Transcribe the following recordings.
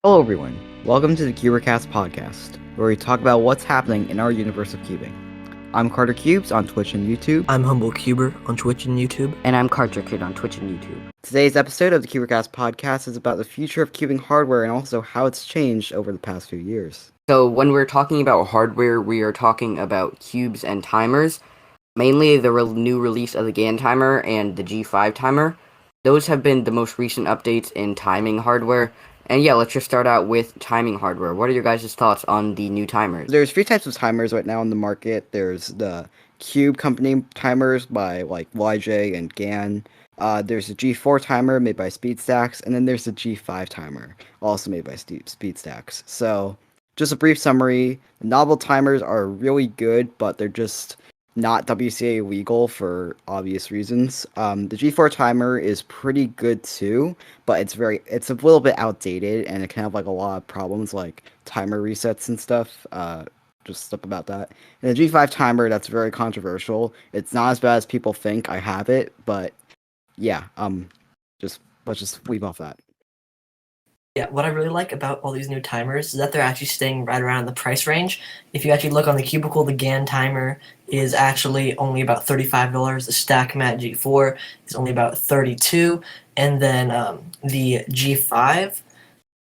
Hello, everyone. Welcome to the CuberCast Podcast, where we talk about what's happening in our universe of cubing. I'm Carter Cubes on Twitch and YouTube. I'm Humble Cuber on Twitch and YouTube. And I'm Carter Kid on Twitch and YouTube. Today's episode of the CuberCast Podcast is about the future of cubing hardware and also how it's changed over the past few years. So when we're talking about hardware, we are talking about cubes and timers, mainly the new release of the GAN timer and the G5 timer. Those have been the most recent updates in timing hardware. And yeah, let's just start out with timing hardware. What are your guys' thoughts on the new timers? There's three types of timers right now in the market. There's the Cube company timers by like YJ and GAN. There's a G4 timer made by SpeedStacks, and then there's the G5 timer, also made by SpeedStacks. So, just a brief summary: the novel timers are really good, but they're just not WCA legal for obvious reasons. The G4 timer is pretty good too, but it's a little bit outdated, and it can have like a lot of problems like timer resets and stuff. Just stuff about that. And the G5 timer, that's very controversial. It's not as bad as people think. I have it, but yeah, let's just leave off that. Yeah, what I really like about all these new timers is that they're actually staying right around the price range. If you actually look on the Cubicle, the GAN timer is actually only about $35. The StackMat G4 is only about $32, and then the G5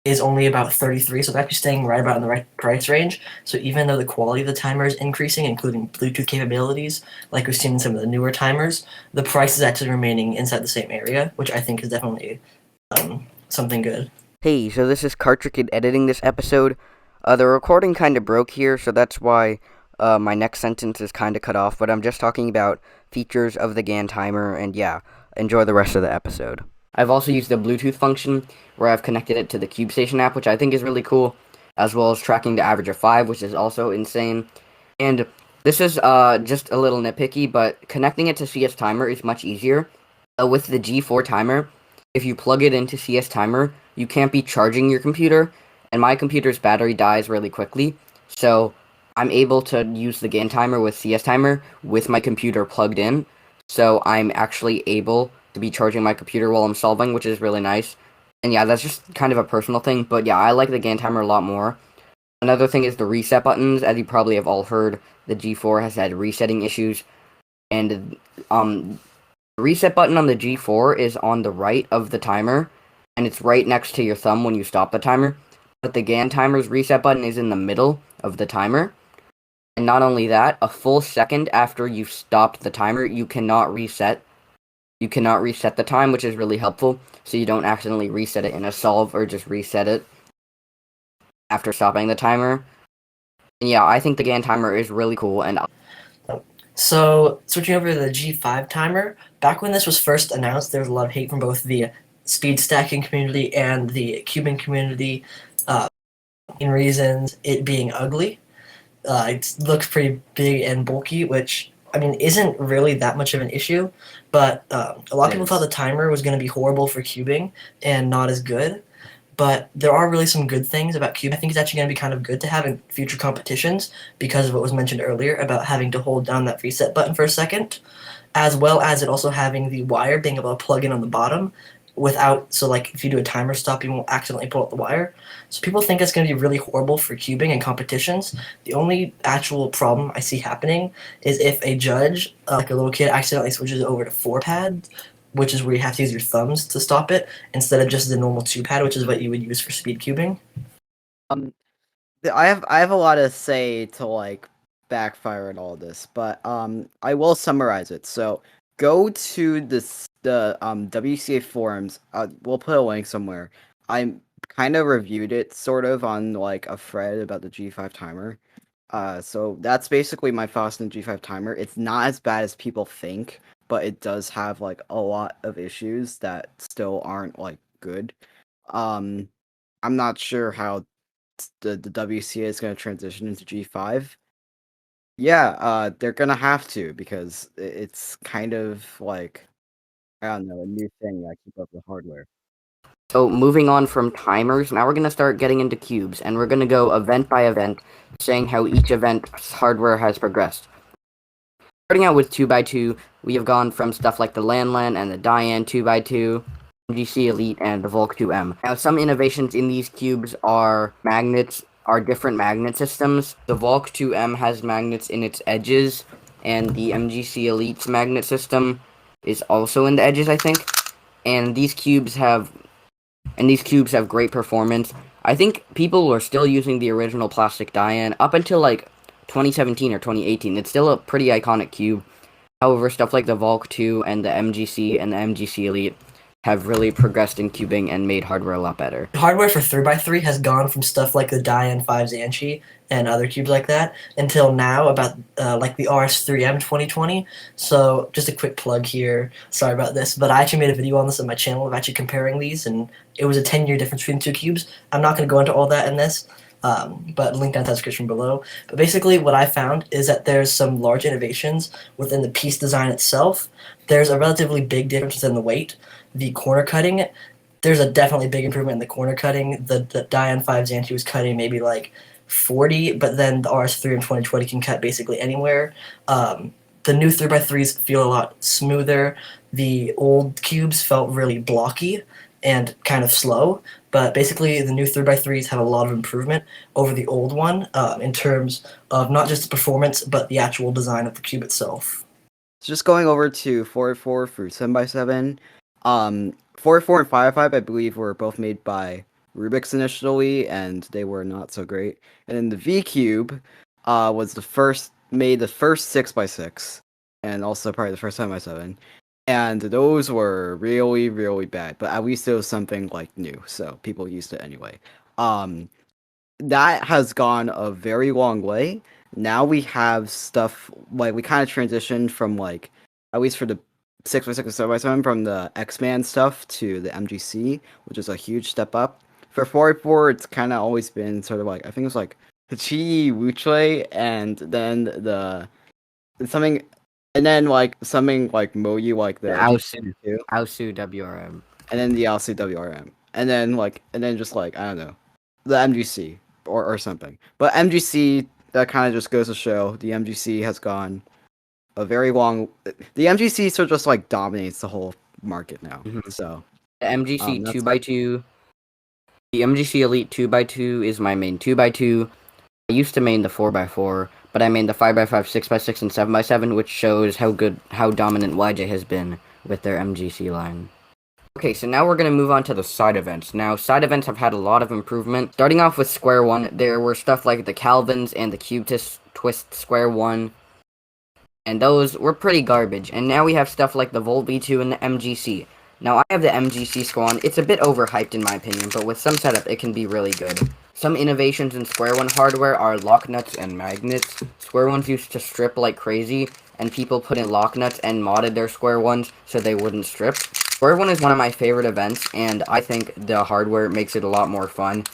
is only about $33. So they're actually staying right about in the right price range. So even though the quality of the timer is increasing, including Bluetooth capabilities, like we've seen in some of the newer timers, the price is actually remaining inside the same area, which I think is definitely something good. Hey, so this is Carter Kid editing this episode. The recording kind of broke here, so that's why my next sentence is kind of cut off, but I'm just talking about features of the GAN timer, and yeah, enjoy the rest of the episode. I've also used the Bluetooth function, where I've connected it to the CubeStation app, which I think is really cool, as well as tracking the average of 5, which is also insane. And this is just a little nitpicky, but connecting it to CS Timer is much easier. With the G4 timer, if you plug it into CS Timer, you can't be charging your computer, and my computer's battery dies really quickly, so I'm able to use the GAN timer with CS Timer with my computer plugged in, so I'm actually able to be charging my computer while I'm solving, which is really nice. And yeah, that's just kind of a personal thing, but yeah, I like the GAN timer a lot more. Another thing is the reset buttons. As you probably have all heard, the G4 has had resetting issues, and the reset button on the G4 is on the right of the timer, and it's right next to your thumb when you stop the timer, but the GAN timer's reset button is in the middle of the timer. And not only that, a full second after you've stopped the timer, you cannot reset the time, which is really helpful, so you don't accidentally reset it in a solve or just reset it after stopping the timer. And yeah, I think the GAN timer is really cool. And so switching over to the G5 timer, back when this was first announced, there was a lot of hate from both the speed stacking community and the cubing community in reasons it being ugly. It looks pretty big and bulky, which I mean isn't really that much of an issue, but a lot of people thought the timer was going to be horrible for cubing and not as good. But there are really some good things about cubing. I think it's actually going to be kind of good to have in future competitions because of what was mentioned earlier about having to hold down that reset button for a second, as well as it also having the wire being able to plug in on the bottom so like if you do a timer stop, you won't accidentally pull out the wire. So people think it's going to be really horrible for cubing and competitions. The only actual problem I see happening is if a judge, like a little kid, accidentally switches over to 4-pad, which is where you have to use your thumbs to stop it, instead of just the normal 2-pad, which is what you would use for speed cubing. I have a lot to say to like backfire and all this, but I will summarize it. So go to the WCA forums. We'll put a link somewhere. I kind of reviewed it sort of on like a thread about the G5 timer. So that's basically my thoughts on the G5 timer. It's not as bad as people think, but it does have like a lot of issues that still aren't like good. I'm not sure how the WCA is going to transition into G5. Yeah, they're gonna have to because it's kind of like I don't know, a new thing that keep up with hardware. so moving on from timers, now we're going to start getting into cubes, and we're going to go event by event, saying how each event's hardware has progressed. Starting out with 2x2, we have gone from stuff like the LAN and the Diane 2x2, MGC Elite and the Volk 2M. Now, some innovations in these cubes are different magnet systems. The Volk 2M has magnets in its edges, and the MGC Elite's magnet system is also in the edges, I think. And these cubes have great performance. I think people are still using the original plastic Dian up until like 2017 or 2018. It's still a pretty iconic cube. However, stuff like the Volk 2 and the MGC and the MGC Elite have really progressed in cubing and made hardware a lot better. Hardware for 3x3 has gone from stuff like the Dian 5 Xanchi and other cubes like that until now about like the RS3M 2020. So just a quick plug here. Sorry about this, but I actually made a video on this on my channel of actually comparing these, and it was a 10-year difference between two cubes. I'm not going to go into all that in this, but link down to the description below. But basically what I found is that there's some large innovations within the piece design itself. There's a relatively big difference in the weight. The corner cutting, there's a definitely big improvement in the corner cutting. The Dian 5 Xanthi was cutting maybe like 40, but then the RS3 in 2020 can cut basically anywhere. The new 3x3s feel a lot smoother. The old cubes felt really blocky and kind of slow, but basically the new 3x3s have a lot of improvement over the old one in terms of not just the performance, but the actual design of the cube itself. So just going over to 4x4 through 7x7. 4x4 and 5x5, I believe, were both made by Rubik's initially, and they were not so great. And then the V Cube was made the first 6x6, and also probably the first 7x7. And those were really, really bad, but at least it was something like new, so people used it anyway. That has gone a very long way. Now we have stuff like we kind of transitioned from like, at least for the 6x6 and 7x7, from the X-Man stuff to the MGC, which is a huge step up. For 4x4, it's kind of always been sort of like, I think it was like Hachi Wuche, and then something like Moyi, like the Aosu WRM. And then the Aosu WRM. And then just like, I don't know, the MGC or something. But MGC, that kind of just goes to show the MGC has gone a very long. The MGC sort of just like dominates the whole market now. Mm-hmm. So the MGC 2x2, the MGC Elite 2x2 is my main 2x2. I used to main the 4x4, but I main the 5x5, 6x6, and 7x7, which shows how dominant YJ has been with their MGC line. Okay, so now we're going to move on to the side events. Now, side events have had a lot of improvement. Starting off with Square 1, there were stuff like the Calvins and the Cube Twist Square 1, and those were pretty garbage. And now we have stuff like the Volt V2 and the MGC. Now, I have the MGC Squad. It's a bit overhyped in my opinion, but with some setup, it can be really good. Some innovations in Square 1 hardware are lock nuts and magnets. Square 1s used to strip like crazy, and people put in lock nuts and modded their Square 1s so they wouldn't strip. Square 1 is one of my favorite events, and I think the hardware makes it a lot more fun.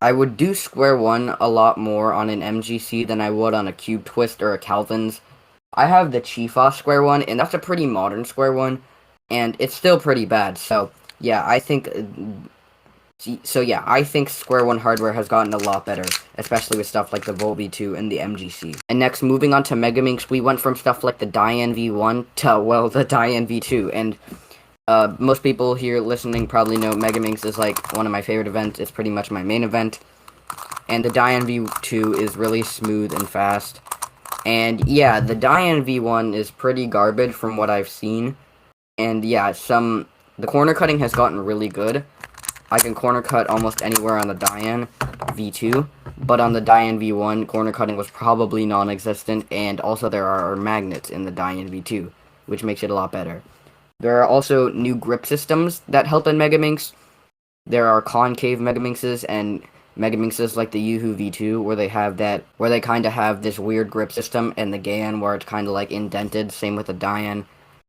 I would do Square 1 a lot more on an MGC than I would on a Cube Twist or a Calvin's. I have the Chifa Square 1, and that's a pretty modern Square 1, and it's still pretty bad. So yeah, I think Square 1 hardware has gotten a lot better, especially with stuff like the Volt V2 and the MGC. And next, moving on to Megaminx, we went from stuff like the Dian V1 to, well, the Dian V2, and most people here listening probably know Megaminx is like one of my favorite events. It's pretty much my main event. And the Dian V2 is really smooth and fast. And yeah, the Dian V1 is pretty garbage from what I've seen. And yeah, the corner cutting has gotten really good. I can corner cut almost anywhere on the Dian V2, but on the Dian V1, corner cutting was probably non-existent, and also there are magnets in the Dian V2, which makes it a lot better. There are also new grip systems that help in Megaminx. There are concave Megaminxes and Megaminxes like the Yoo-Hoo V2, where they kind of have this weird grip system, and the Gan where it's kind of like indented, same with the Dian.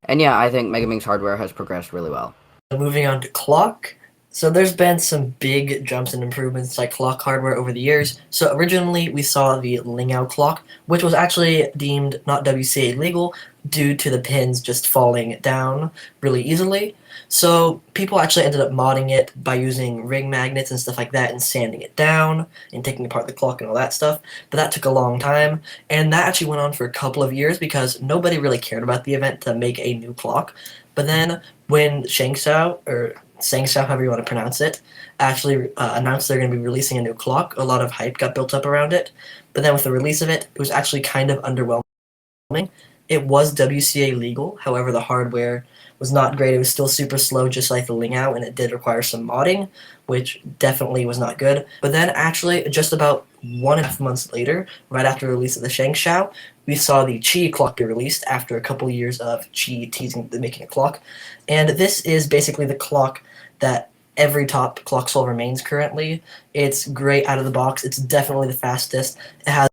And yeah, I think Megaminx hardware has progressed really well. Moving on to clock. So there's been some big jumps and improvements like clock hardware over the years. So originally we saw the Lingao clock, which was actually deemed not WCA legal due to the pins just falling down really easily. So people actually ended up modding it by using ring magnets and stuff like that and sanding it down and taking apart the clock and all that stuff. But that took a long time, and that actually went on for a couple of years because nobody really cared about the event to make a new clock. But then when Shangshao, or Shengshou, however you want to pronounce it, actually announced they're going to be releasing a new clock. A lot of hype got built up around it, but then with the release of it, it was actually kind of underwhelming. It was WCA legal, however, the hardware was not great. It was still super slow, just like the Lingao, and it did require some modding, which definitely was not good. But then, actually, just about 1.5 months later, right after the release of the Shengshou, we saw the Qi clock be released after a couple years of Qi teasing making a clock. And this is basically the clock that every top clock solver mains currently. It's great out of the box. It's definitely the fastest. It has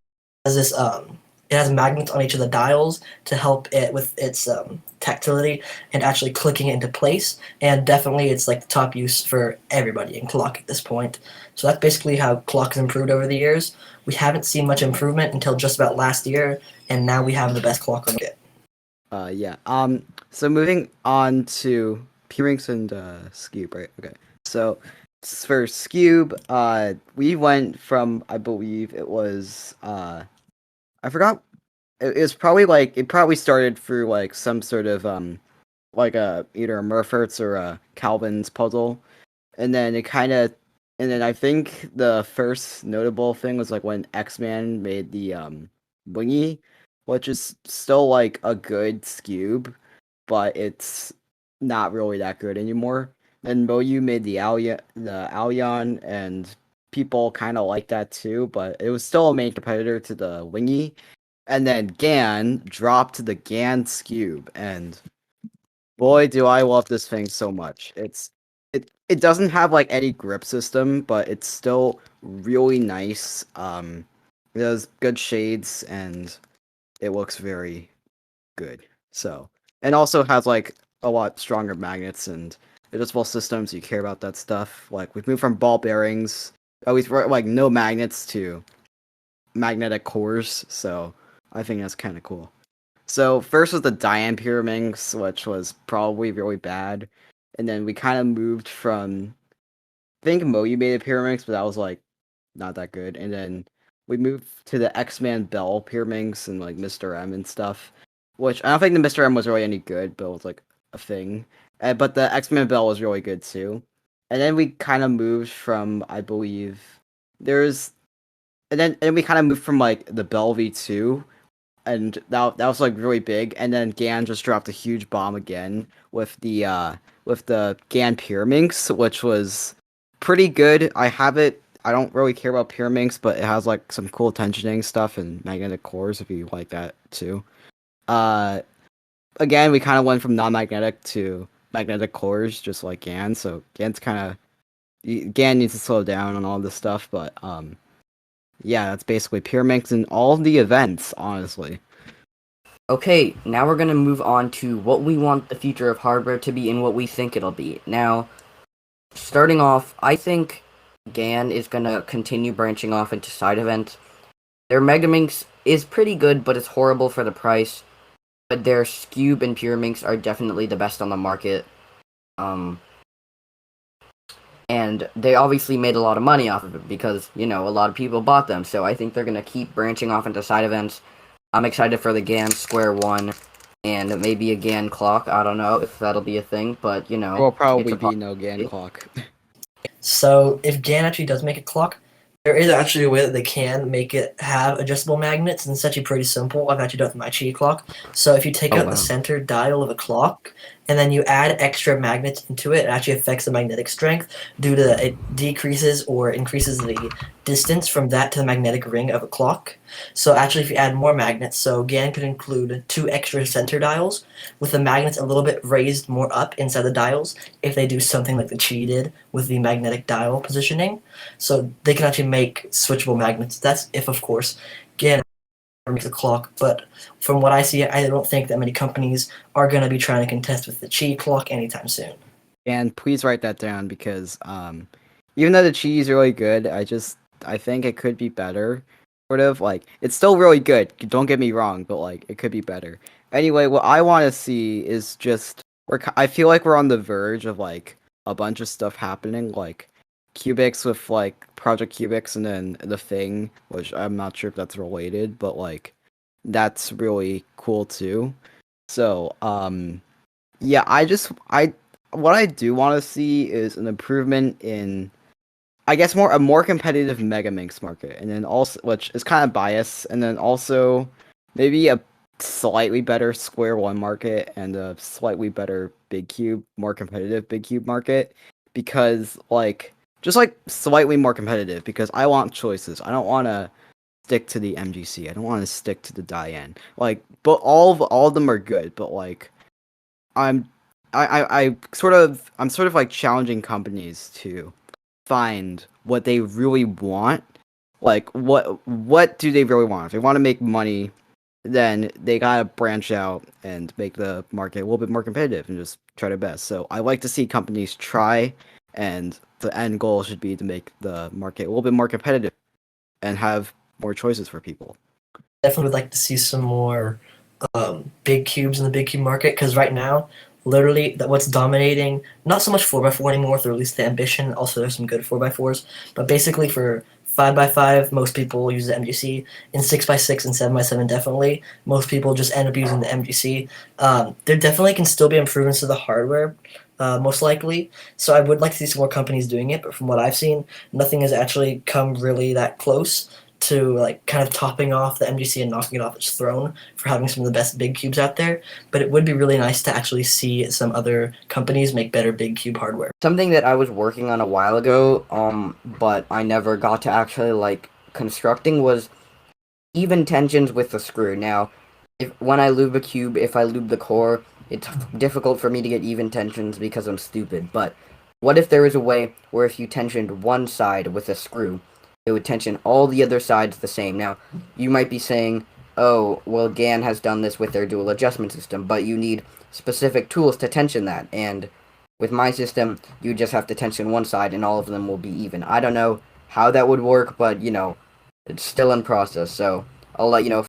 this it has magnets on each of the dials to help it with its tactility and actually clicking it into place. And definitely it's like the top use for everybody in clock at this point. So that's basically how clock has improved over the years. We haven't seen much improvement until just about last year, and now we have the best clock on the market. Yeah. So moving on to P-Rinks and Scube, right? Okay. So for Scube, we went from, I believe it was I forgot. It was probably like it probably started through like some sort of like either a Murphert's or a Calvin's puzzle, and then and then I think the first notable thing was like when X-Man made the Wingy, which is still like a good Scube, but it's not really that good anymore. Then Moyu made the Allion, and people kind of like that too, but it was still a main competitor to the Wingy. And then Gan dropped the Gan Scube, and boy, do I love this thing so much. It doesn't have like any grip system, but it's still really nice. It has good shades, and it looks very good. So, and also has like a lot stronger magnets and adjustable systems. You care about that stuff. Like we've moved from ball bearings, always like no magnets to magnetic cores. So I think that's kind of cool. So first was the Diane Pyraminx, which was probably really bad, and then we kind of moved from. I think Moyu made a Pyraminx, but that was like not that good. And then we moved to the X-Man Bell Pyraminx and like Mr. M and stuff, which I don't think the Mr. M was really any good, but it was like a thing. But the X-Man Bell was really good too. And then we kind of moved from, I believe, there's, and we kind of moved from like the Bell V2, and that was like really big. And then Gan just dropped a huge bomb again with the Gan Pyraminx, which was pretty good. I have it. I don't really care about Pyraminx, but it has like some cool tensioning stuff and magnetic cores if you like that too. Again, we kind of went from non-magnetic to magnetic cores, just like Gan. So Gan needs to slow down on all this stuff, but yeah, that's basically Pyraminx and all the events, honestly. Okay, now we're gonna move on to what we want the future of hardware to be and what we think it'll be. Now, starting off, I think Gan is gonna continue branching off into side events. Their Megaminx is pretty good, but it's horrible for the price. But their Scube and Pyraminx are definitely the best on the market. And they obviously made a lot of money off of it because, a lot of people bought them. So I think they're going to keep branching off into side events. I'm excited for the GAN Square 1 and maybe a GAN clock. I don't know if that'll be a thing, but, Will probably be no GAN clock. So if GAN actually does make a clock, there is actually a way that they can make it have adjustable magnets, and it's actually pretty simple. I've actually done it with my Qi clock. So if you take out the center dial of a clock, and then you add extra magnets into it, it actually affects the magnetic strength due to it decreases or increases the distance from that to the magnetic ring of a clock. So actually, if you add more magnets, so GAN could include 2 extra center dials with the magnets a little bit raised more up inside the dials if they do something like the Qi did with the magnetic dial positioning. So they can actually make switchable magnets. That's if, of course, GAN makes a clock, but from what I see, I don't think that many companies are going to be trying to contest with the Qi clock anytime soon. And please write that down because even though the Qi is really good, I think it could be better. Sort of like it's still really good. Don't get me wrong, but like it could be better. Anyway, what I want to see is just I feel like we're on the verge of like a bunch of stuff happening, like Cubics with like Project Cubics, and then the Thing, which I'm not sure if that's related, but like that's really cool too. So yeah, what I do want to see is an improvement in, I guess, a more competitive Mega Minx market, and then also, which is kind of biased, and then also maybe a slightly better Square One market and a slightly better Big Cube, more competitive Big Cube market, because like just like slightly more competitive, because I want choices. I don't want to stick to the MGC. I don't want to stick to the Diane. Like, but all of them are good, but like I'm I'm sort of like challenging companies to find what they really want. Like what do they really want? If they want to make money, then they gotta branch out and make the market a little bit more competitive and just try their best. So I like to see companies try, and the end goal should be to make the market a little bit more competitive and have more choices for people. Definitely would like to see some more big cubes in the big cube market, because right now, literally, what's dominating, not so much 4x4 anymore, or at least the ambition. Also, there's some good 4x4s, but basically for 5x5, most people use the MGC. In 6x6 and 7x7, definitely, most people just end up using the MGC. There definitely can still be improvements to the hardware, most likely. So I would like to see some more companies doing it, but from what I've seen, nothing has actually come really that close to like kind of topping off the MGC and knocking it off its throne for having some of the best big cubes out there. But it would be really nice to actually see some other companies make better big cube hardware. Something that I was working on a while ago, but I never got to actually like constructing, was even tensions with the screw. Now, when I lube a cube, if I lube the core, it's difficult for me to get even tensions because I'm stupid. But what if there was a way where if you tensioned one side with a screw, it would tension all the other sides the same? Now, you might be saying, oh, well, GAN has done this with their dual adjustment system, but you need specific tools to tension that, and with my system, you just have to tension one side and all of them will be even. I don't know how that would work, but, it's still in process, so I'll let you know